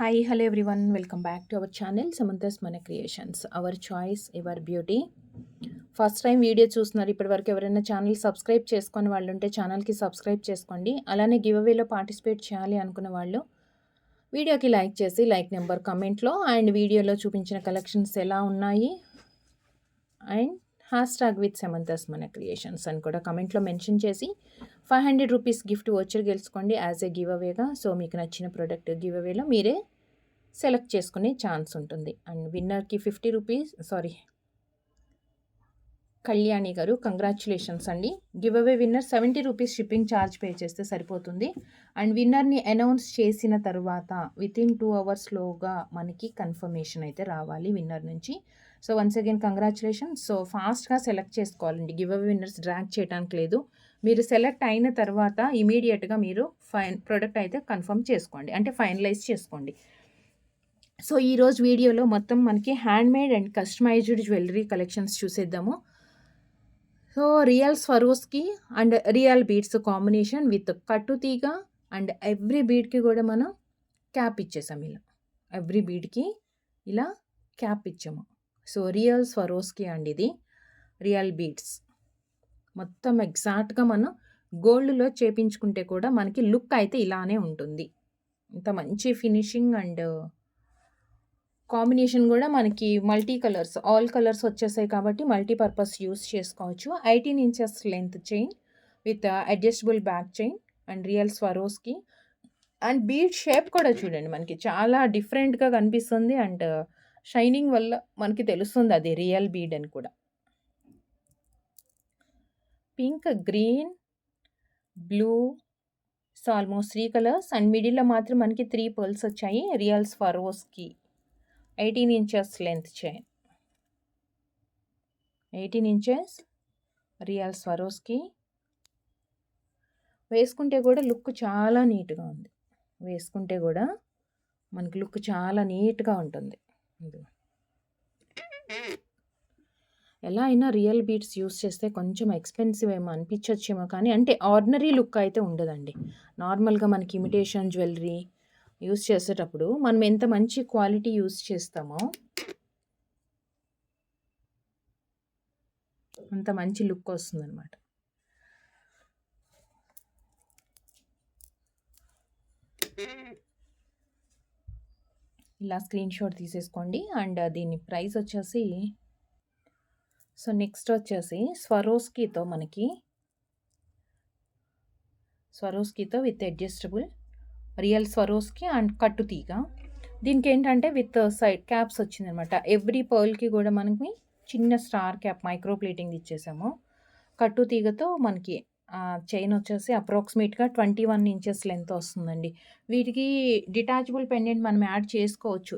Hi, hello everyone. Welcome back to our channel Samantha's Mana Creations. Our choice, our beauty. First time video చూస్తున్నారు ఇప్పటివరకు ఎవరైనా channel subscribe చేసుకొని వాళ్ళు ఉంటే ఛానల్కి సబ్స్క్రైబ్ చేసుకోండి. అలానే గివ్ అవేలో పార్టిసిపేట్ చేయాలి అనుకున్న వాళ్ళు వీడియోకి లైక్ చేసి లైక్ నెంబర్ కమెంట్లో అండ్ వీడియోలో చూపించిన కలెక్షన్స్ ఎలా ఉన్నాయి అండ్ హ్యాష్ట్యాగ్ విత్ సమంతాస్ మన క్రియేషన్స్ అని కూడా కమెంట్లో మెన్షన్ చేసి 500 రూపీస్ గిఫ్ట్ వచ్చి గెలుచుకోండి యాజ్ ఏ గివ్ అవేగా. సో మీకు నచ్చిన ప్రోడక్ట్ గివ్ అవేలో మీరే సెలెక్ట్ చేసుకునే ఛాన్స్ ఉంటుంది. అండ్ విన్నర్కి 50 రూపీస్ కళ్యాణి గారు కంగ్రాచులేషన్స్ అండి. Give away winner 70 rupees shipping charge pay చేస్తే సరిపోతుంది. అండ్ విన్నర్ని అనౌన్స్ చేసిన తర్వాత వితిన్ 2 అవర్స్లోగా మనకి కన్ఫర్మేషన్ అయితే రావాలి విన్నర్ నుంచి. So once again congratulation. So ఫాస్ట్గా సెలెక్ట్ చేసుకోవాలండి. గివ్ అవే విన్నర్స్ డ్రాగ్ చేయడానికి లేదు. మీరు సెలెక్ట్ అయిన తర్వాత ఇమీడియట్గా మీరు ప్రోడక్ట్ అయితే కన్ఫర్మ్ చేసుకోండి, అంటే ఫైనలైజ్ చేసుకోండి. సో ఈరోజు వీడియోలో మొత్తం మనకి handmade and customized jewellery collections చూసేద్దాము. So real Swarovski and real beads combination with కట్టు తీగ అండ్ ఎవ్రీ బీడ్కి కూడా మనం క్యాప్ ఇచ్చేసాం. ఇలా ఎవ్రీ బీడ్కి ఇలా క్యాప్ ఇచ్చాము. సో రియల్ స్వరోస్కి అండ్ ఇది రియల్ బీడ్స్ మొత్తం ఎగ్జాక్ట్గా మనం గోల్డ్లో చేపించుకుంటే కూడా మనకి లుక్ అయితే ఇలానే ఉంటుంది. ఇంత మంచి ఫినిషింగ్ అండ్ కాంబినేషన్ కూడా మనకి మల్టీ కలర్స్ ఆల్ కలర్స్ వచ్చేసాయి కాబట్టి మల్టీపర్పస్ యూస్ చేసుకోవచ్చు. 18 inches length chain with adjustable back chain and real Swarovski and bead shape కూడా చూడండి మనకి చాలా డిఫరెంట్గా కనిపిస్తుంది. అండ్ షైనింగ్ వల్ల మనకి తెలుస్తుంది అది రియల్ బీడ్ అని కూడా. Pink, green, blue, so almost 3 colours and మిడిల్లో మాత్రం మనకి 3 పర్ల్స్ వచ్చాయి. Real Swarovski 18 inches length chain, 18 inches real Swarovski. వేసుకుంటే కూడా లుక్ చాలా నీట్గా ఉంది. వేసుకుంటే కూడా మనకి లుక్ చాలా నీట్గా ఉంటుంది. ఎలా అయినా రియల్ బీడ్స్ యూస్ చేస్తే కొంచెం ఎక్స్పెన్సివ్ ఏమో అనిపించచ్చేమో, కానీ అంటే ఆర్డినరీ లుక్ అయితే ఉండదండి. నార్మల్గా మనకి ఇమిటేషన్ జ్యువెలరీ యూస్ చేసేటప్పుడు మనం ఎంత మంచి క్వాలిటీ యూస్ చేస్తామో అంత మంచి లుక్ వస్తుంది అనమాట. ఇలా స్క్రీన్ షాట్ తీసేసుకోండి. అండ్ దీని ప్రైస్ వచ్చేసి సో నెక్స్ట్ వచ్చేసి స్వరోస్కీతో with adjustable real Swarovski and కట్టు తీగ. దీనికి ఏంటంటే విత్ సైడ్ క్యాప్స్ వచ్చిందనమాట. ఎవ్రీ పర్ల్కి కూడా మనకి చిన్న స్టార్ క్యాప్ మైక్రో ప్లేటింగ్ ఇచ్చేసాము. కట్టు తీగతో మనకి చైన్ వచ్చేసి అప్రాక్సిమేట్గా 21 ఇంచెస్ లెంత్ వస్తుందండి. వీటికి డిటాచబుల్ పెండెంట్ మనం యాడ్ చేసుకోవచ్చు.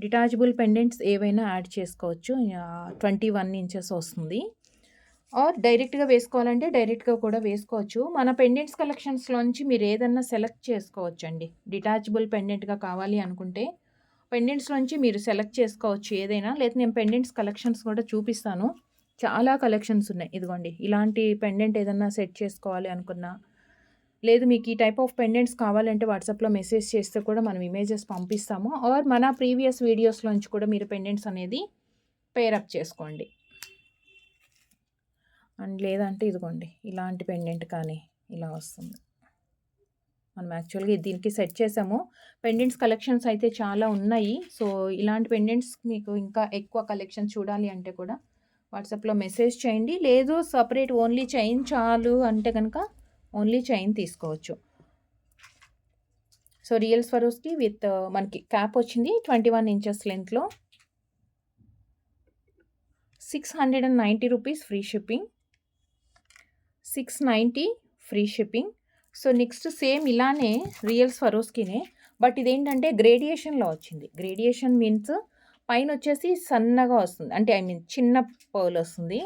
డిటాచబుల్ పెండెంట్స్ ఏవైనా యాడ్ చేసుకోవచ్చు. 21 ఇంచెస్ వస్తుంది. ఆర్ డైరెక్ట్గా వేసుకోవాలంటే డైరెక్ట్గా కూడా వేసుకోవచ్చు. మన పెండెంట్స్ కలెక్షన్స్లోంచి మీరు ఏదన్నా సెలెక్ట్ చేసుకోవచ్చు అండి. డిటాచబుల్ పెండెంట్గా కావాలి అనుకుంటే పెండెంట్స్లోంచి మీరు సెలెక్ట్ చేసుకోవచ్చు ఏదైనా. లేదా నేను పెండెంట్స్ కలెక్షన్స్ కూడా చూపిస్తాను. చాలా కలెక్షన్స్ ఉన్నాయి. ఇదిగోండి ఇలాంటి పెండెంట్ ఏదన్నా సెట్ చేసుకోవాలి అనుకున్నా, లేదు మీకు ఈ టైప్ ఆఫ్ పెండెంట్స్ కావాలంటే వాట్సాప్లో మెసేజ్ చేస్తే కూడా మనం ఇమేజెస్ పంపిస్తాము. ఆర్ మన ప్రీవియస్ వీడియోస్లోంచి కూడా మీరు పెండెంట్స్ అనేది పేరప్ చేసుకోండి. అండ్ లేదంటే ఇదిగోండి ఇలాంటి పెండెంట్ కానీ ఇలా వస్తుంది. మనం యాక్చువల్గా దీనికి సెట్ చేసాము. పెండెంట్స్ కలెక్షన్స్ అయితే చాలా ఉన్నాయి. సో ఇలాంటి పెండెంట్స్ మీకు ఇంకా ఎక్కువ కలెక్షన్ చూడాలి అంటే కూడా వాట్సాప్లో మెసేజ్ చేయండి. లేదు సపరేట్ ఓన్లీ చైన్ చాలు అంటే కనుక ఓన్లీ చైన్ తీసుకోవచ్చు. సో రియల్ స్వరోస్కి విత్ మనకి క్యాప్ వచ్చింది 21 ఇంచెస్ లెంత్లో. 690 rupees free shipping, 690 free shipping. So next same ఇలానే రియల్ స్వరోస్కినే, బట్ ఇదేంటంటే గ్రేడియేషన్లో వచ్చింది. గ్రేడియేషన్ మీన్స్ పైన వచ్చేసి సన్నగా వస్తుంది, అంటే చిన్న పర్ల్ వస్తుంది.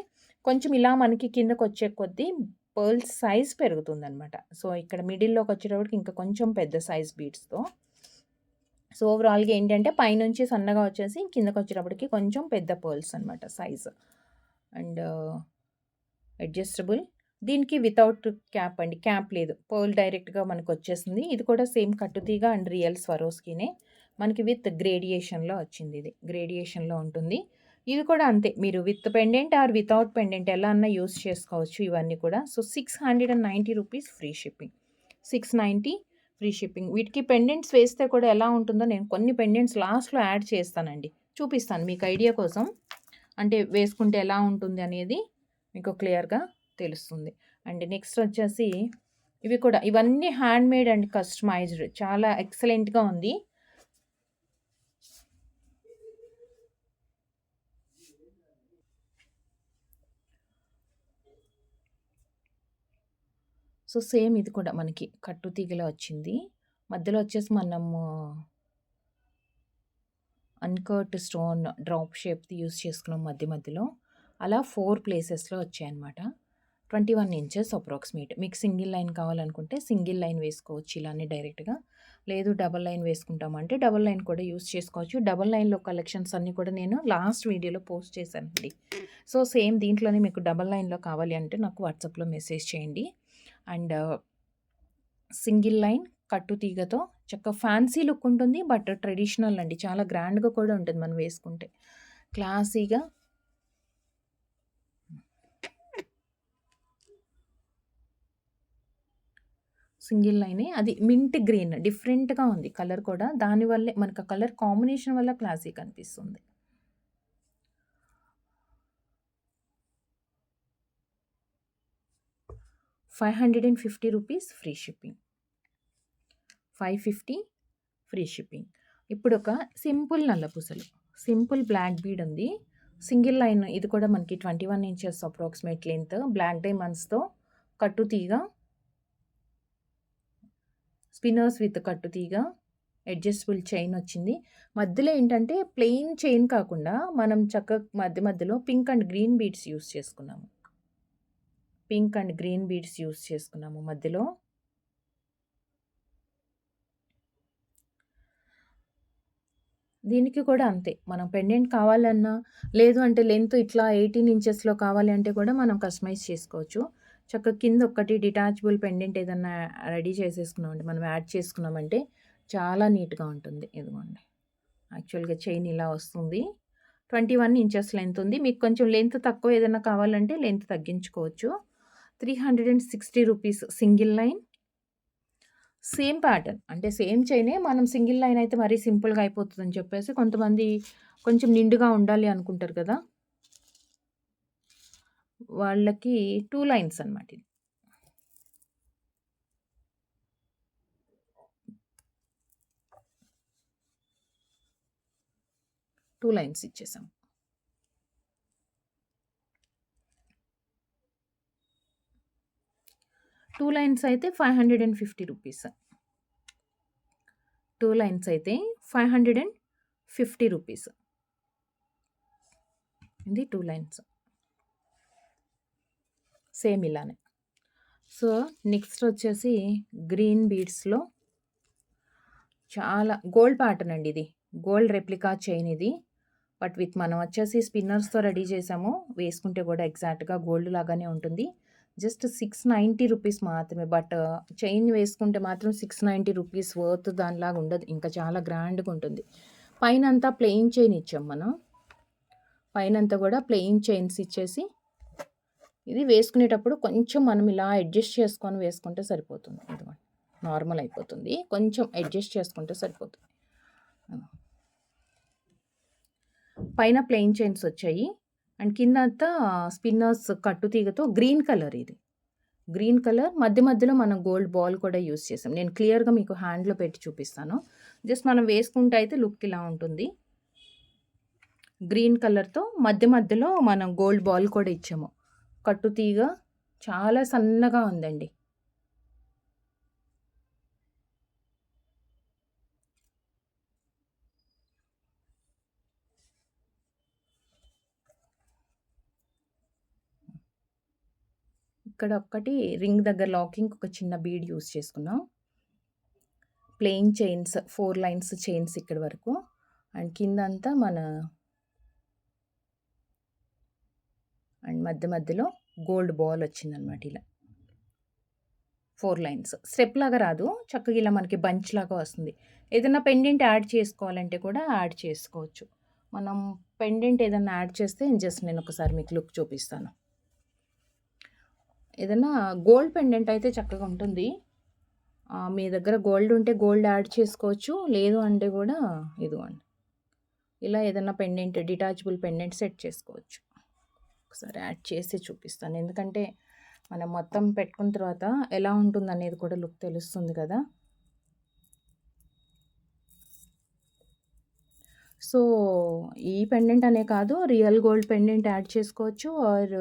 కొంచెం ఇలా మనకి కిందకు వచ్చే కొద్దీ పర్ల్ సైజ్ పెరుగుతుందనమాట. సో ఇక్కడ మిడిల్లోకి వచ్చేటప్పటికి ఇంకా కొంచెం పెద్ద సైజ్ బీడ్స్తో. సో ఓవరాల్గా ఏంటంటే పైనుంచి సన్నగా వచ్చేసి కిందకు వచ్చేటప్పటికి కొంచెం పెద్ద పర్ల్స్ అనమాట సైజ్. అండ్ అడ్జస్టబుల్ దీనికి వితౌట్ క్యాప్ అండి. క్యాప్ లేదు. పర్ల్ డైరెక్ట్‌గా మనకొచ్చేసింది. ఇది కూడా సేమ్ కట్టుతీగ అండ్ రియల్ స్వరోస్‌కినే. మనకి విత్ గ్రేడియేషన్‌లో వచ్చిందిది. గ్రేడియేషన్‌లో ఉంటుంది. ఇది కూడా అంతే. మీరు with pendant or without pendant ఎలా అన్నా యూజ్ చేసుకోవచ్చు ఇవన్నీ కూడా. So, 690 rupees free shipping. 690 free shipping. వీటికి పెండెంట్స్ వేస్తే కూడా ఎలా ఉంటుందో నేను కొన్ని పెండెంట్స్ లాస్ట్‌లో యాడ్ చేస్తానండి. చూపిస్తాను మీకు ఐడియా కోసం. అంటే వేసుకుంటే ఎలా ఉంటుంది అనేది మీకు క్లియర్‌గా తెలుస్తుంది. అండ్ నెక్స్ట్ వచ్చేసి ఇవి కూడా ఇవన్నీ హ్యాండ్‌మేడ్ అండ్ కస్టమైజ్డ్ చాలా ఎక్సలెంట్‌గా ఉంది. సో, సేమ్ ఇది కూడా మనకి కట్టు తీగలో వచ్చింది. మధ్యలో వచ్చేసి మనము అన్‌కట్ స్టోన్ డ్రాప్ షేప్‌ది యూజ్ చేసుకున్నాం మధ్యలో. అలా 4 ప్లేసెస్‌లో వచ్చాయన్నమాట. 21 ఇంచెస్ అప్రాక్సిమేట్. మీకు సింగిల్ లైన్ కావాలనుకుంటే సింగిల్ లైన్ వేసుకోవచ్చు ఇలానే డైరెక్ట్‌గా. లేదు డబుల్ లైన్ వేసుకుంటామంటే డబుల్ లైన్ కూడా యూజ్ చేసుకోవచ్చు. డబుల్ లైన్‌లో కలెక్షన్స్ అన్నీ కూడా నేను లాస్ట్ వీడియోలో పోస్ట్ చేశానండి. సో, సేమ్ దీంట్లోనే మీకు డబుల్ లైన్‌లో కావాలి అంటే నాకు వాట్సాప్‌లో మెసేజ్ చేయండి. అండ్ సింగిల్ లైన్ కట్టు తీగతో చక్కగా ఫ్యాన్సీ లుక్ ఉంటుంది. బట్ ట్రెడిషనల్ అండి. చాలా గ్రాండ్‌గా కూడా ఉంటుంది మనం వేసుకుంటే. క్లాసీగా సింగిల్ లైనే. అది మింట్ గ్రీన్ డిఫరెంట్‌గా ఉంది కలర్ కూడా. దానివల్లే మనకు ఆ కలర్ కాంబినేషన్ వల్ల క్లాసీ కనిపిస్తుంది. ₹550 ఫ్రీ షిప్పింగ్. 550 free shipping. ఇప్పుడొక సింపుల్ నల్లపూసలు. సింపుల్ బ్లాక్ బీడ్ ఉంది. సింగిల్ లైన్ ఇది కూడా మనకి 21 ఇంచెస్ అప్రాక్సిమేట్ లెంత్ బ్లాక్ డైమండ్స్‌తో కట్టు తీగ, స్పిన్నర్స్ విత్ కట్టు తీగ, అడ్జస్టబుల్ చైన్ వచ్చింది. మధ్యలో ఏంటంటే ప్లెయిన్ చైన్ కాకుండా మనం మధ్యలో pink and green beads use చేసుకున్నాము. Pink and green beads use చేసుకున్నాము మధ్యలో. దీనికి కూడా అంతే. మనం పెండెంట్ కావాలన్నా, లేదు అంటే లెంత్ ఇట్లా 18 ఇంచెస్‌లో కావాలి అంటే కూడా మనం కస్టమైజ్ చేసుకోవచ్చు. చక్కగా కింద ఒక్కటి డిటాచబుల్ పెండెంట్ ఏదన్నా రెడీ చేసేసుకున్నామంటే, మనం యాడ్ చేసుకున్నామంటే చాలా నీట్‌గా ఉంటుంది. ఇదిగోండి. యాక్చువల్‌గా చైన్ ఇలా వస్తుంది. 21 ఇంచెస్ లెంత్ ఉంది. మీకు కొంచెం లెంత్ తక్కువ ఏదైనా కావాలంటే లెంత్ తగ్గించుకోవచ్చు. ₹360 సింగిల్ లైన్. Same pattern. అంటే సేమ్ చైనే మనం సింగిల్ లైన్ అయితే మరీ సింపుల్‌గా అయిపోతదని చెప్పేసి కొంతమంది కొంచెం నిండుగా ఉండాలి అనుకుంటారు కదా! వాళ్ళకి 2 లైన్స్ అనమాట ఇది. టూ లైన్స్ ఇచ్చేసాం. టూ లైన్స్ అయితే ₹550. 2 లైన్స్ అయితే ₹550. ఇది 2 లైన్స్. సేమ్ ఇలానే. సో, నెక్స్ట్ వచ్చేసి గ్రీన్ బీడ్స్‌లో చాలా గోల్డ్ ప్యాటర్న్ అండి ఇది. గోల్డ్ రెప్లికా చైన్ ఇది. బట్ విత్ మనం వచ్చేసి స్పిన్నర్స్‌తో రెడీ చేసాము. వేసుకుంటే కూడా ఎగ్జాక్ట్‌గా గోల్డ్ లాగానే ఉంటుంది. జస్ట్ ₹690 మాత్రమే. బట్ చైన్ వేసుకుంటే మాత్రం ₹690 వర్త్ దానిలాగా ఉండదు. ఇంకా చాలా గ్రాండ్‌గా ఉంటుంది. పైనంతా ప్లెయిన్ చైన్ ఇచ్చాం మనం. పైనంతా కూడా ప్లెయిన్ చైన్స్ ఇచ్చేసి ఇది వేసుకునేటప్పుడు కొంచెం మనం ఇలా అడ్జస్ట్ చేసుకొని వేసుకుంటే సరిపోతుంది. ఇదిగోండి. నార్మల్ అయిపోతుంది. కొంచెం అడ్జస్ట్ చేసుకుంటే సరిపోతుంది. పైన ప్లెయిన్ చైన్స్ వచ్చాయి. అండ్ కిందంతా స్పిన్నర్స్ కట్టు తీగతో గ్రీన్ కలర్ ఇది. గ్రీన్ కలర్ మధ్యలో మనం గోల్డ్ బాల్ కూడా యూజ్ చేసాం. నేను క్లియర్‌గా మీకు హ్యాండ్‌లో పెట్టి చూపిస్తాను. జస్ట్ మనం వేసుకుంటే అయితే లుక్ ఇలా ఉంటుంది. గ్రీన్ కలర్‌తో మధ్యలో మనం గోల్డ్ బాల్ కూడా ఇచ్చాము. కట్టు తీగ చాలా సన్నగా ఉందండి. ఇక్కడ ఒక్కటి రింగ్ దగ్గర లాకింగ్ ఒక చిన్న బీడ్ యూజ్ చేసుకున్నాం. ప్లెయిన్ చైన్స్ 4 లైన్స్ చైన్స్ ఇక్కడి వరకు. అండ్ కిందంతా మన అండ్ మధ్యలో గోల్డ్ బాల్ వచ్చిందనమాట ఇలా 4 లైన్స్. స్టెప్ లాగా రాదు. చక్కగా ఇలా మనకి బంచ్ లాగా వస్తుంది. ఏదైనా పెండెంట్ యాడ్ చేసుకోవాలంటే కూడా యాడ్ చేసుకోవచ్చు. మనం పెండెంట్ ఏదైనా యాడ్ చేస్తే జస్ట్ నేను ఒకసారి మీకు లుక్ చూపిస్తాను. ఏదైనా గోల్డ్ పెండెంట్ అయితే చక్కగా ఉంటుంది. మీ దగ్గర గోల్డ్ ఉంటే గోల్డ్ యాడ్ చేసుకోవచ్చు. లేదు అంటే కూడా ఇదిగోండి ఇలా ఏదైనా పెండెంట్ డిటాచబుల్ పెండెంట్ సెట్ చేసుకోవచ్చు. ఒకసారి యాడ్ చేసి చూపిస్తాను. ఎందుకంటే మనం మొత్తం పెట్టుకున్న తర్వాత ఎలా ఉంటుందనేది కూడా లుక్ తెలుస్తుంది కదా. సో ఈ పెండెంట్ అనే కాదు, రియల్ గోల్డ్ పెండెంట్ యాడ్ చేసుకోవచ్చు. ఆర్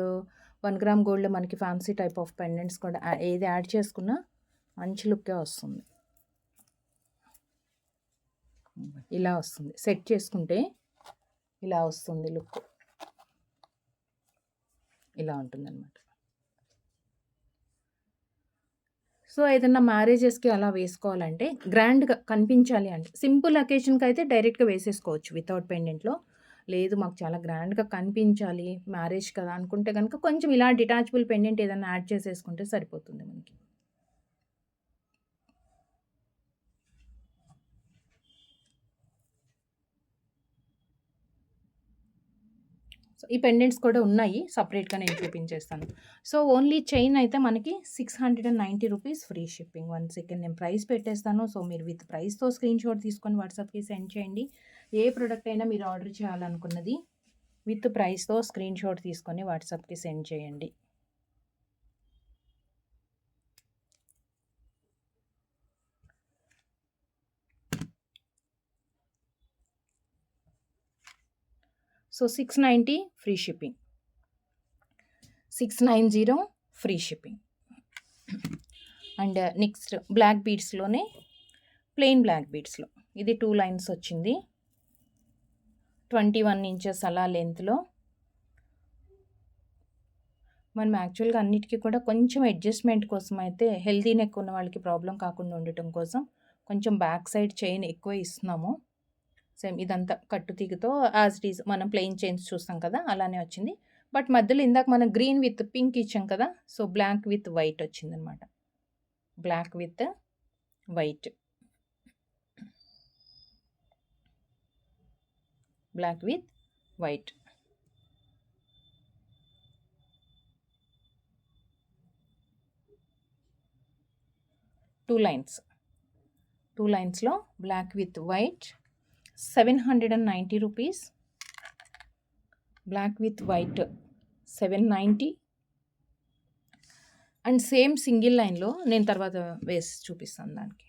1 గ్రామ్ గోల్డ్ మనకి ఫ్యాన్సీ టైప్ ఆఫ్ పెండెంట్స్ కూడా ఏది యాడ్ చేసుకున్నా మంచి లుక్కే వస్తుంది. ఇలా వస్తుంది. సెట్ చేసుకుంటే ఇలా వస్తుంది లుక్. ఇలా ఉంటుందన్నమాట. సో ఏదన్నా మ్యారేజెస్కి అలా వేసుకోవాలంటే గ్రాండ్గా కనిపించాలి అంటే సింపుల్ అకేషన్కి అయితే డైరెక్ట్గా వేసేసుకోవచ్చు వితౌట్ పెండెంట్లో. లేదు మాకు చాలా గ్రాండ్గా కనిపించాలి మ్యారేజ్ కదా అనుకుంటే కనుక కొంచెం ఇలా డిటాచబుల్ పెండెంట్ ఏదైనా యాడ్ చేసేసుకుంటే సరిపోతుంది మనకి. సో ఈ పెండెంట్స్ కూడా ఉన్నాయి, సపరేట్గా నేను చూపించేస్తాను. సో ఓన్లీ చైన్ అయితే మనకి 690 రూపీస్ ఫ్రీ షిప్పింగ్. 1 సెకండ్ నేను ప్రైస్ పెట్టేస్తాను. సో మీరు విత్ ప్రైస్తో స్క్రీన్ షాట్ తీసుకొని వాట్సాప్కి సెండ్ చేయండి. ఏ ప్రోడక్ట్ అయినా మీరు ఆర్డర్ చేయాలనుకున్నది విత్ ప్రైస్తో స్క్రీన్ షాట్ తీసుకొని వాట్సాప్కి సెండ్ చేయండి. So 690 free shipping, 690 free shipping. And next black బీడ్స్లోనే ప్లెయిన్ బ్లాక్ బీడ్స్లో ఇది 2 లైన్స్ వచ్చింది. 21 ఇంచెస్ అలా లెంత్లో. మనం యాక్చువల్గా అన్నిటికీ కూడా కొంచెం అడ్జస్ట్మెంట్ కోసం అయితే హెల్తీ నెక్ ఉన్న వాళ్ళకి ప్రాబ్లం కాకుండా ఉండటం కోసం కొంచెం బ్యాక్ సైడ్ చైన్ ఎక్కువ ఇస్తున్నాము. సేమ్ ఇదంతా కట్టు తీగతో యాజ్ ఇట్ ఈజ్ మనం ప్లెయిన్ చైన్స్ చూస్తాం కదా అలానే వచ్చింది. బట్ మధ్యలో ఇందాక మనం గ్రీన్ విత్ పింక్ ఇచ్చాం కదా, సో బ్లాక్ విత్ వైట్ వచ్చిందనమాట. Black with white, black with white. Two లైన్స్లో black with white 790 rupees. Black with white 790. And same single లైన్లో నేను తర్వాత వేసి చూపిస్తాను దానికి.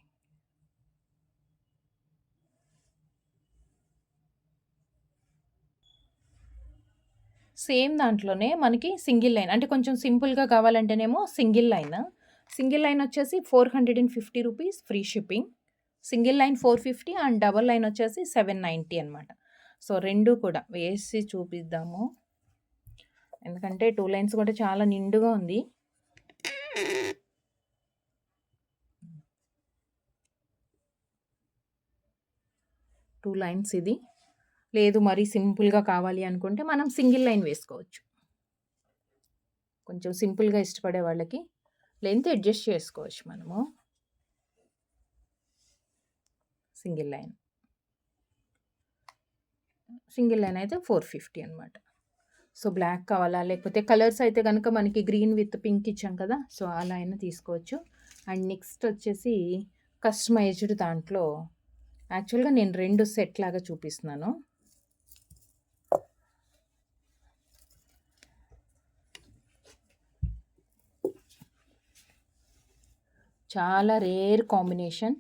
సేమ్ దాంట్లోనే మనకి సింగిల్ లైన్ అంటే కొంచెం సింపుల్గా కావాలంటేనేమో సింగిల్ లైన్ వచ్చేసి 450 rupees free shipping. Single line 450 and double line వచ్చేసి 790 అనమాట. సో రెండు కూడా వేసి చూపిద్దాము, ఎందుకంటే 2 లైన్స్ కూడా చాలా నిండుగా ఉంది. టూ లైన్స్ ఇది. లేదు మరి సింపుల్గా కావాలి అనుకుంటే మనం సింగిల్ లైన్ వేసుకోవచ్చు. కొంచెం సింపుల్గా ఇష్టపడే వాళ్ళకి లెంత్ అడ్జస్ట్ చేసుకోవచ్చు మనము. సింగిల్ లైన్ అయితే 450 అనమాట. సో బ్లాక్ కావాలా లేకపోతే కలర్స్ అయితే కనుక మనకి గ్రీన్ విత్ పింక్ ఇచ్చాం కదా, సో అలా అయినా తీసుకోవచ్చు. అండ్ నెక్స్ట్ వచ్చేసి కస్టమైజ్డ్ దాంట్లో యాక్చువల్గా నేను 2 సెట్ లాగా చూపిస్తున్నాను. చాలా rare combination.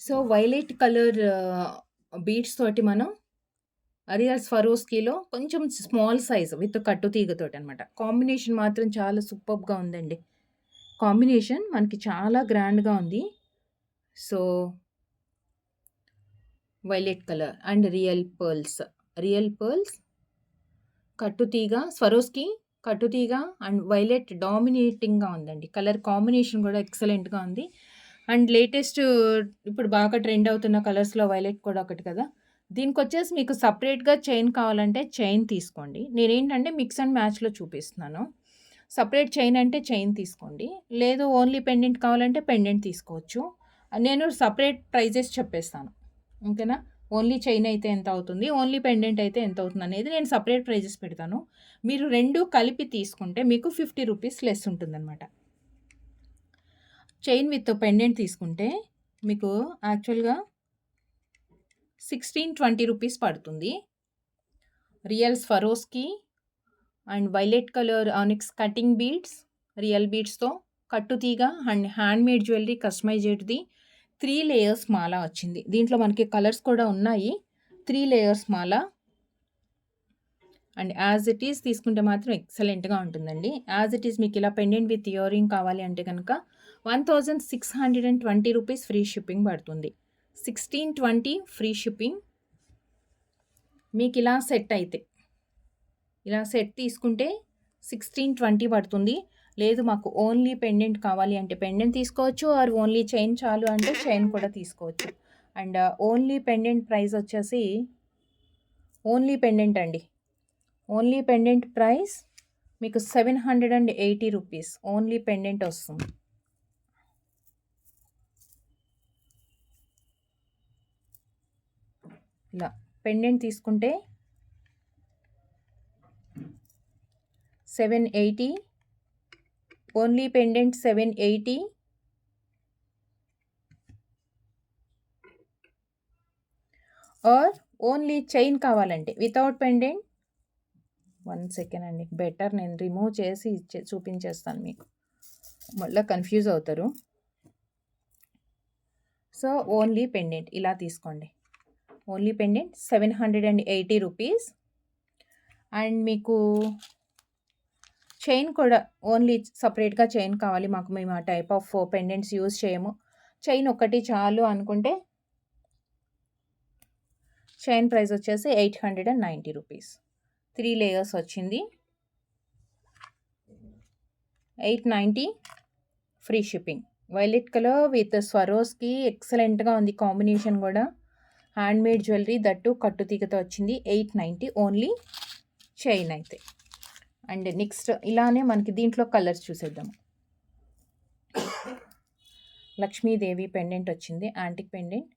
So violet colour beads తోటి మనం అరియాల్ స్వరోస్కీలో కొంచెం స్మాల్ సైజ్ విత్ కట్టు తీగతోటి అనమాట. కాంబినేషన్ మాత్రం చాలా సూపర్గా ఉందండి. కాంబినేషన్ మనకి చాలా గ్రాండ్గా ఉంది. So violet colour and real pearls కట్టు తీగ స్వరోస్కి కట్టుతీగ అండ్ వైలెట్ డామినేటింగ్గా ఉందండి. కలర్ కాంబినేషన్ కూడా ఎక్సలెంట్గా ఉంది. అండ్ లేటెస్ట్ ఇప్పుడు బాగా ట్రెండ్ అవుతున్న కలర్స్లో వైలెట్ కూడా ఒకటి కదా. దీనికి వచ్చేసి మీకు సపరేట్గా చైన్ కావాలంటే చైన్ తీసుకోండి. నేనేంటంటే మిక్స్ అండ్ మ్యాచ్లో చూపిస్తున్నాను. సపరేట్ చైన్ అంటే చైన్ తీసుకోండి, లేదు ఓన్లీ పెండెంట్ కావాలంటే పెండెంట్ తీసుకోవచ్చు. నేను సపరేట్ ప్రైజెస్ చెప్పేస్తాను, ఓకేనా. ఓన్లీ చైన్ అయితే ఎంత అవుతుంది, ఓన్లీ పెండెంట్ అయితే ఎంత అవుతుంది అనేది నేను సపరేట్ ప్రైజెస్ పెడతాను. మీరు రెండు కలిపి తీసుకుంటే మీకు 50 రూపీస్ లెస్ ఉంటుందన్నమాట. చైన్ విత్ పెండెంట్ తీసుకుంటే మీకు యాక్చువల్గా 16-20 రూపీస్ పడుతుంది. Real Swarovski and violet colour onyx cutting beads, real బీడ్స్తో కట్టుతీగ అండ్ హ్యాండ్మేడ్ జ్యువెలరీ కస్టమైజ్డ్ది 3 లేయర్స్ మాల వచ్చింది. దీంట్లో మనకి కలర్స్ కూడా ఉన్నాయి. 3 లేయర్స్ మాల అండ్ యాజ్ ఇట్ ఈస్ తీసుకుంటే మాత్రం ఎక్సలెంట్గా ఉంటుందండి. యాజ్ ఇట్ ఈస్ మీకు ఇలా పెండెంట్ విత్ ఇయర్ రింగ్ కావాలి అంటే కనుక 1620 రూపీస్ ఫ్రీ షిప్పింగ్ పడుతుంది. 1620 ఫ్రీ షిప్పింగ్. మీకు ఇలా సెట్ అయితే, ఇలా సెట్ తీసుకుంటే 1620 పడుతుంది. లేదు మాకు ఓన్లీ పెండెంట్ కావాలి అంటే పెండెంట్ తీసుకోవచ్చు, ఆర్ ఓన్లీ చైన్ చాలు అంటే చైన్ కూడా తీసుకోవచ్చు. అండ్ ఓన్లీ పెండెంట్ ప్రైస్ వచ్చేసి, ఓన్లీ పెండెంట్ అండి, ఓన్లీ పెండెంట్ ప్రైస్ మీకు 780 రూపీస్ ఓన్లీ పెండెంట్ వస్తుంది. ఇలా పెండెంట్ తీసుకుంటే 780, only pendant 780. Or only chain కావాలంటే వితౌట్ పెండెంట్, 1 సెకండ్ అండి, బెటర్ నేను రిమూవ్ చేసి చూపించేస్తాను మీకు, మళ్ళీ కన్ఫ్యూజ్ అవుతారు. సో ఓన్లీ పెండెంట్ ఇలా తీసుకోండి. Only pendant 780 rupees. అండ్ మీకు చైన్ కూడా ఓన్లీ సపరేట్గా చైన్ కావాలి మాకు, మేము ఆ టైప్ ఆఫ్ పెండెంట్స్ యూజ్ చేయము, చైన్ ఒకటి చాలు అనుకుంటే చైన్ ప్రైస్ వచ్చేసి 890 రూపీస్. 3 లేయర్స్ వచ్చింది, 890 free shipping. Violet colour with Swarovski ఎక్సలెంట్గా ఉంది కాంబినేషన్ కూడా. హ్యాండ్మేడ్ జ్యువెలరీ దట్టు కట్టుతీగతో వచ్చింది. 890 ఓన్లీ చైన్ అయితే. అండ్ నెక్స్ట్ ఇలానే మనకి దీంట్లో కలర్స్ చూసేద్దాం. లక్ష్మీదేవి పెండెంట్ వచ్చింది, యాంటిక్ పెండెంట్,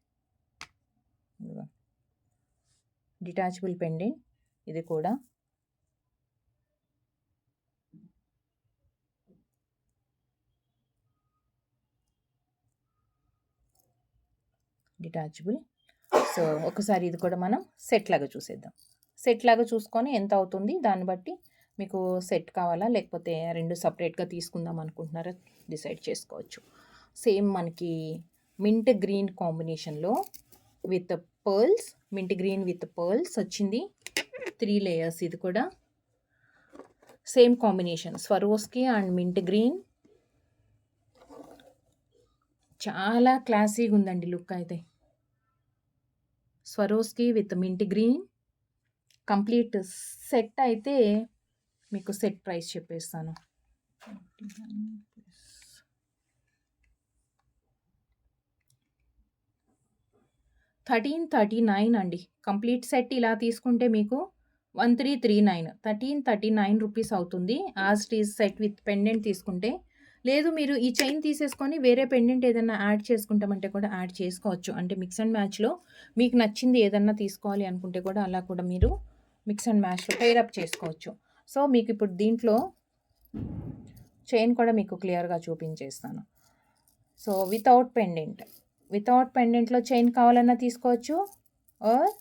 డిటాచబుల్ పెండెంట్, ఇది కూడా డిటాచబుల్. సో ఒకసారి ఇది కూడా మనం సెట్ లాగా చూసేద్దాం. సెట్ లాగా చూసుకొని ఎంత అవుతుంది దాన్ని బట్టి మీకు సెట్ కావాలా లేకపోతే రెండు సపరేట్గా తీసుకుందాం అనుకుంటున్నారా డిసైడ్ చేసుకోవచ్చు. సేమ్ మనకి మింట్ గ్రీన్ కాంబినేషన్లో with pearls, mint green with pearls వచ్చింది. 3 లేయర్స్, ఇది కూడా same combination Swarovski and mint green. చాలా క్లాసీగా ఉందండి లుక్ అయితే. Swarovski with mint green complete set అయితే మీకు సెట్ ప్రైస్ చెప్పేస్తాను. 1339 అండి. కంప్లీట్ సెట్ ఇలా తీసుకుంటే మీకు 1339, 1339 రూపీస్ అవుతుంది. As it is set with pendant తీసుకుంటే. లేదు మీరు ఈ చైన్ తీసేసుకొని వేరే పెండెంట్ ఏదైనా యాడ్ చేసుకుంటామంటే కూడా యాడ్ చేసుకోవచ్చు. అంటే మిక్స్ అండ్ మ్యాచ్లో మీకు నచ్చింది ఏదన్నా తీసుకోవాలి అనుకుంటే కూడా అలా కూడా మీరు మిక్స్ అండ్ మ్యాచ్లో పేరప్ చేసుకోవచ్చు. సో మీకు ఇప్పుడు దీంట్లో చైన్ కూడా మీకు క్లియర్గా చూపించేస్తాను. సో వితౌట్ పెండెంట్లో చైన్ కావాలన్నా తీసుకోవచ్చు, ఆర్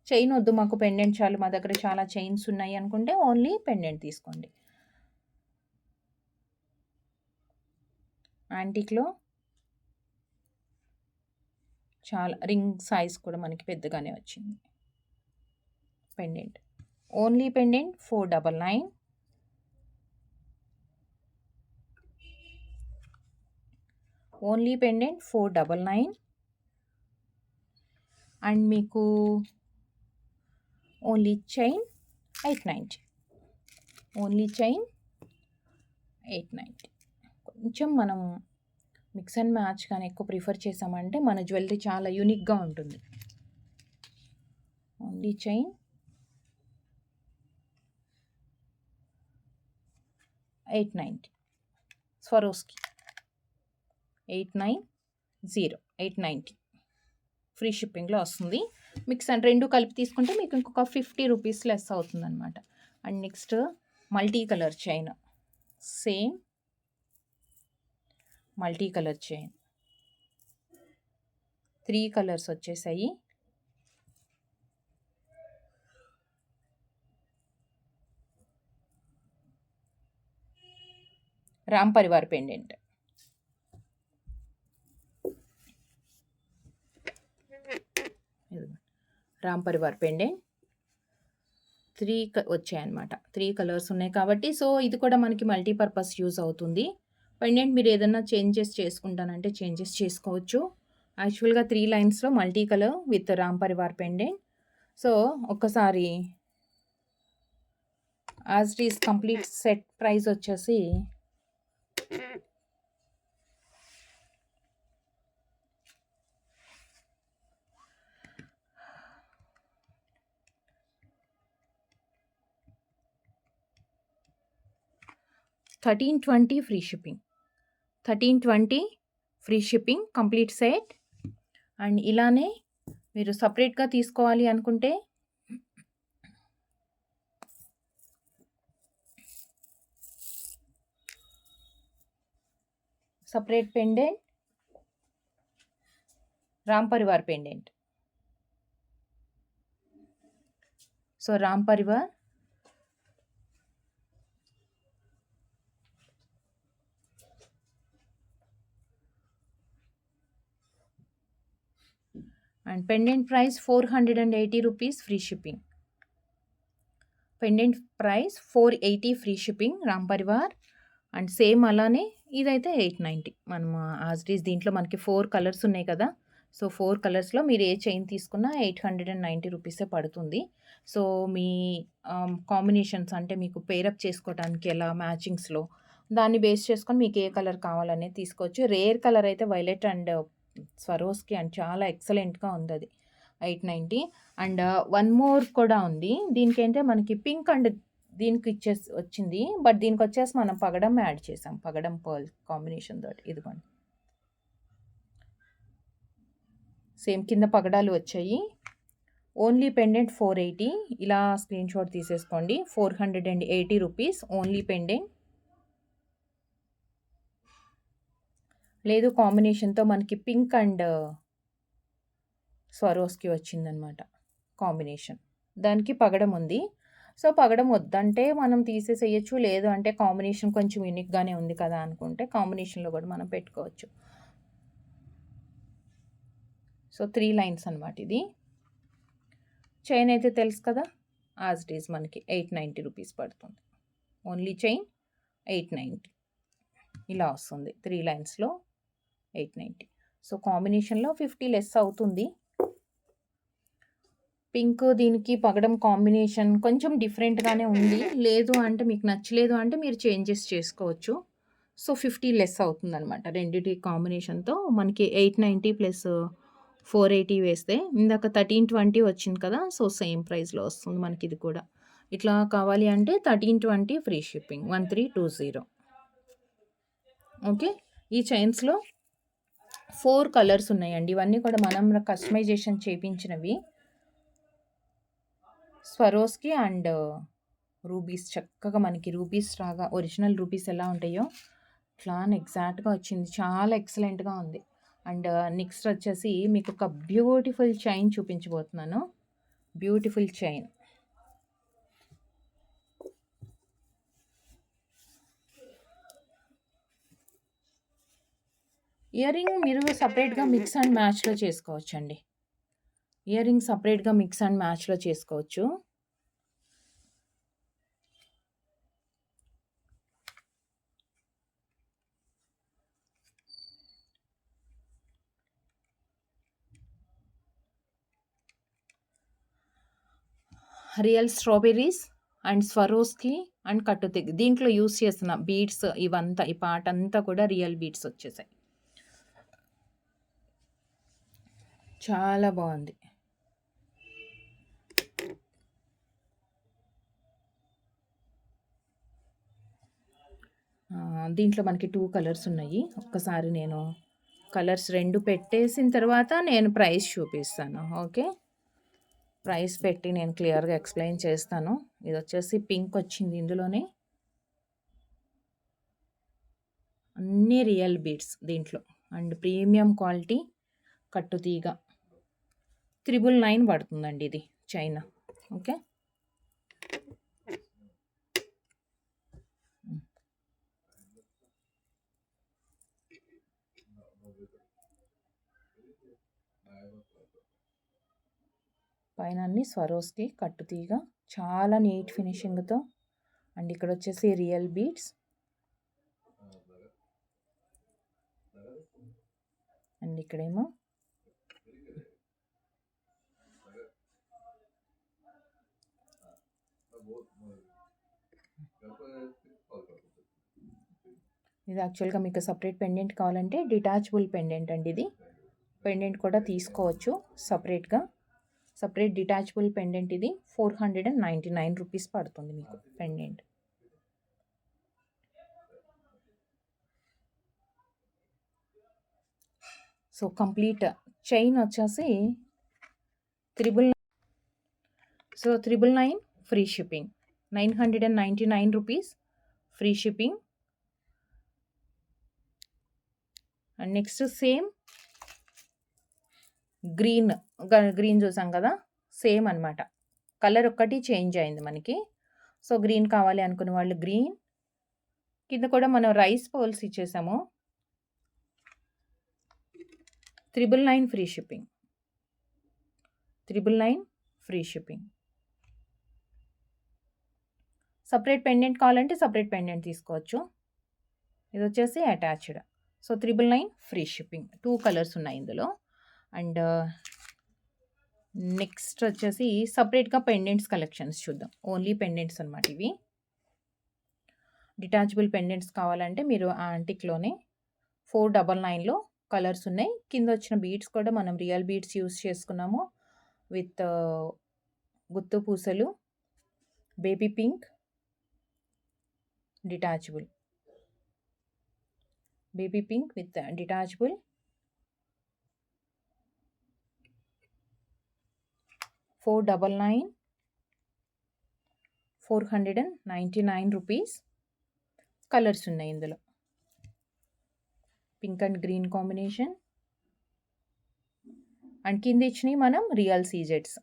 చైన్ వద్దు మాకు పెండెంట్ చాలు, మా దగ్గర చాలా చైన్స్ ఉన్నాయి అనుకుంటే ఓన్లీ పెండెంట్ తీసుకోండి. యాంటిక్లో చాలా రింగ్ సైజ్ కూడా మనకి పెద్దగానే వచ్చింది. Pendant only pendant 499. Only pendant 499. And మీకు ఓన్లీ చైన్ 890. Only chain 890. కొంచెం మనం మిక్స్ అండ్ మ్యాచ్ కానీ ఎక్కువ ప్రిఫర్ చేసామంటే మన జ్యువెలరీ చాలా యూనిక్గా ఉంటుంది. Only chain 890. స్వరోస్కి 890 ఫ్రీ షిప్పింగ్లో వస్తుంది. మిక్స్ అండ్ రెండు కలిపి తీసుకుంటే మీకు ఇంకొక 50 రూపీస్ లెస్ అవుతుందన్నమాట. And next multi colour chain, same multi colour chain, 3 colours వచ్చేసాయి. రామ్ పరివార్ పెండెంట్, రామ్ పరివార్ పెండెంట్ 3 వచ్చాయన్నమాట. 3 కలర్స్ ఉన్నాయి కాబట్టి సో ఇది కూడా మనకి మల్టీపర్పస్ యూజ్ అవుతుంది. పెండెంట్ మీరు ఏదన్నా చేంజెస్ చేసుకుంటానంటే చేంజెస్ చేసుకోవచ్చు. యాక్చువల్గా 3 లైన్స్లో multi colour with Ram Parivar pendant. So ఒక్కసారి as it is complete set price వచ్చేసి 1320 free shipping. 1320 free shipping complete set. And ఇలానే మీరు సపరేట్గా తీసుకోవాలి అనుకుంటే separate pendant, Ram Parivar pendant. So Ram Parivar and pendant price 480 rupees free shipping. Pendant price 480 free shipping Ram Parivar. And same అలానే ఇదైతే 890. మనం యాజ్ ఇట్ ఈస్ దీంట్లో మనకి 4 కలర్స్ ఉన్నాయి కదా, సో 4 కలర్స్లో మీరు ఏ చైన్ తీసుకున్నా 890 రూపీసే పడుతుంది. సో మీ కాంబినేషన్స్ అంటే మీకు పేరప్ చేసుకోవడానికి ఎలా మ్యాచింగ్స్లో దాన్ని బేస్ చేసుకొని మీకు ఏ కలర్ కావాలనేది తీసుకోవచ్చు. రేర్ కలర్ అయితే వైలెట్ అండ్ స్వరోస్కి అండ్ చాలా ఎక్సలెంట్గా ఉంది అది 890. అండ్ వన్ మోర్ కూడా ఉంది. దీనికంటే మనకి పింక్ అండ్ దీనికి వచ్చింది, బట్ దీనికి వచ్చేసి మనం పగడం యాడ్ చేసాం, పగడం పర్ల్ కాంబినేషన్ తోటి. ఇదిగోండి సేమ్ కింద పగడాలు వచ్చాయి. Only pendant 480. ఇలా స్క్రీన్ షాట్ తీసేసుకోండి. 480 రూపీస్ ఓన్లీ పెండెంట్. లేదు కాంబినేషన్తో మనకి పింక్ అండ్ స్వరోస్కి వచ్చిందనమాట కాంబినేషన్. దానికి పగడం ఉంది. సో పగడం వద్దంటే మనం తీసేసేయచ్చు, లేదు అంటే కాంబినేషన్ కొంచెం యూనిక్గానే ఉంది కదా అనుకుంటే కాంబినేషన్లో కూడా మనం పెట్టుకోవచ్చు. సో 3 లైన్స్ అనమాట ఇది. చైన్ అయితే తెలుసు కదా, యాజ్ ఇట్ ఈస్ మనకి 890 రూపీస్ పడుతుంది. ఓన్లీ చైన్ 890 ఇలా వస్తుంది. 3 లైన్స్లో 890. సో కాంబినేషన్లో 50 లెస్ అవుతుంది. పింక్ దీనికి పగడం కాంబినేషన్ కొంచెం డిఫరెంట్గానే ఉంది. లేదు అంటే మీకు నచ్చలేదు అంటే మీరు చేంజెస్ చేసుకోవచ్చు. సో 50 లెస్ అవుతుందన్నమాట. రెండిటి కాంబినేషన్తో మనకి 890 ప్లస్ 480 వేస్తే ఇందాక 1320 వచ్చింది కదా, సో సేమ్ ప్రైస్లో వస్తుంది మనకి ఇది కూడా. ఇట్లా కావాలి అంటే 1320 ఫ్రీ షిప్పింగ్ 1320. ఓకే, ఈ చైన్స్లో 4 కలర్స్ ఉన్నాయండి. ఇవన్నీ కూడా మనం కస్టమైజేషన్ చేయించినవి. స్వరోస్కి అండ్ రూబీస్, చక్కగా మనకి రూబీస్ రాగా ఒరిజినల్ రూబీస్ ఎలా ఉంటాయో ప్లాన్ ఎగ్జాక్ట్గా వచ్చింది. చాలా ఎక్సలెంట్గా ఉంది. అండ్ నెక్స్ట్ వచ్చేసి మీకు ఒక బ్యూటిఫుల్ చైన్ చూపించబోతున్నాను. Beautiful chain. ఇయర్ రింగ్ మీరు సపరేట్గా మిక్స్ అండ్ మ్యాచ్లో చేసుకోవచ్చండి. ఇయర్ రింగ్ సపరేట్గా మిక్స్ అండ్ మ్యాచ్లో చేసుకోవచ్చు. Real strawberries and Swarovski and కట్టుతీగ. దీంట్లో యూస్ చేస్తున్న బీడ్స్ ఇవంతా ఈ పార్ట్ అంతా కూడా రియల్ బీడ్స్ వచ్చేసాయి. చాలా బాగుంది. దీంట్లో మనకి 2 కలర్స్ ఉన్నాయి. ఒక్కసారి నేను కలర్స్ 2 పెట్టేసిన తర్వాత నేను ప్రైస్ చూపిస్తాను. ఓకే, ప్రైస్ పెట్టి నేను క్లియర్గా ఎక్స్ప్లెయిన్ చేస్తాను. ఇది వచ్చేసి పింక్ వచ్చింది. ఇందులోనే అన్ని రియల్ బీడ్స్ దీంట్లో అండ్ ప్రీమియం క్వాలిటీ కట్టుతీగ 999 పడుతుందండి ఇది చైనా. ఓకే, పైన అన్ని స్వరోస్కి కట్టుతీగ చాలా నీట్ ఫినిషింగ్తో. అండ్ ఇక్కడ వచ్చేసి రియల్ బీడ్స్ అండ్ ఇక్కడేమో ఇది యాక్చువల్గా మీకు సపరేట్ పెండెంట్ కావాలంటే డిటాచబుల్ పెండెంట్ అండి. ఇది పెండెంట్ కూడా తీసుకోవచ్చు సపరేట్గా. సపరేట్ డిటాచబుల్ పెండెంట్ ఇది 499 రూపీస్ పడుతుంది మీకు పెండెంట్. సో కంప్లీట్ చైన్ వచ్చేసి 999 free shipping. 999 rupees free shipping. And next same green చూసాం కదా, సేమ్ అనమాట. కలర్ ఒక్కటి చేంజ్ అయింది మనకి. సో గ్రీన్ కావాలి అనుకునే వాళ్ళు గ్రీన్. కింద కూడా మనం రైస్ పర్ల్స్ ఇచ్చేసాము. 999 free shipping. 999 free shipping. Separate pendant కావాలంటే సపరేట్ పెండెంట్ తీసుకోవచ్చు. ఇది వచ్చేసి attached. So 999 free shipping. 2 colours ఉన్నాయి ఇందులో. అండ్ నెక్స్ట్ వచ్చేసి సపరేట్గా పెండెంట్స్ కలెక్షన్స్ చూద్దాం. ఓన్లీ పెండెంట్స్ అనమాట ఇవి. డిటాచబుల్ పెండెంట్స్ కావాలంటే మీరు యాంటిక్లోనే 499లో కలర్స్ ఉన్నాయి. కింద వచ్చిన బీడ్స్ కూడా మనం రియల్ బీడ్స్ యూస్ చేసుకున్నాము విత్ గుత్తు పూసలు, baby pink, detachable, baby pink with detachable. 499, 499 rupees. Colours ఉన్నాయి ఇందులో. Pink and green combination. And కింద ఇచ్చినవి మనం రియల్ సీజెట్స్.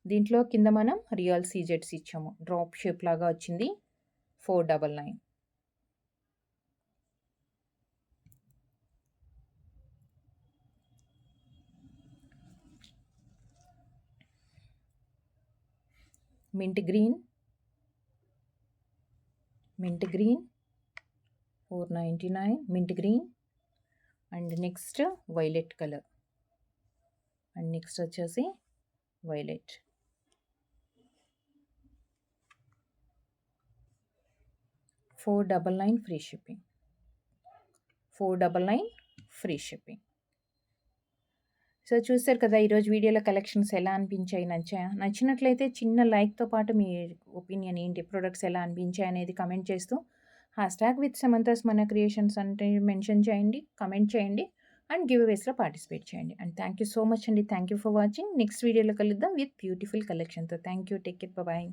దీంట్లో కింద మనం రియల్ సీజెట్స్ ఇచ్చాము. డ్రాప్ షేప్ లాగా వచ్చింది. 499. mint green 499 mint green. and next violet color. and next వచ్చేసి violet. 499 free shipping. 499 free shipping. So చూసారు కదా ఈరోజు వీడియోలో కలెక్షన్స్ ఎలా అనిపించాయి, నచ్చినట్లయితే చిన్న లైక్తో పాటు మీ ఒపీనియన్ ఏంటి, ప్రొడక్ట్స్ ఎలా అనిపించాయి అనేది కమెంట్ చేస్తూ #with Samantha's Mana Creations అంటే మెన్షన్ చేయండి, కమెంట్ చేయండి అండ్ గివ్ అవేస్లో పార్టిసిపేట్ చేయండి. And thank you so much అండి. Thank you for watching. Next వీడియోలో కలుద్దాం విత్ బ్యూటిఫుల్ కలెక్షన్తో. Thank you. Take care. Bye.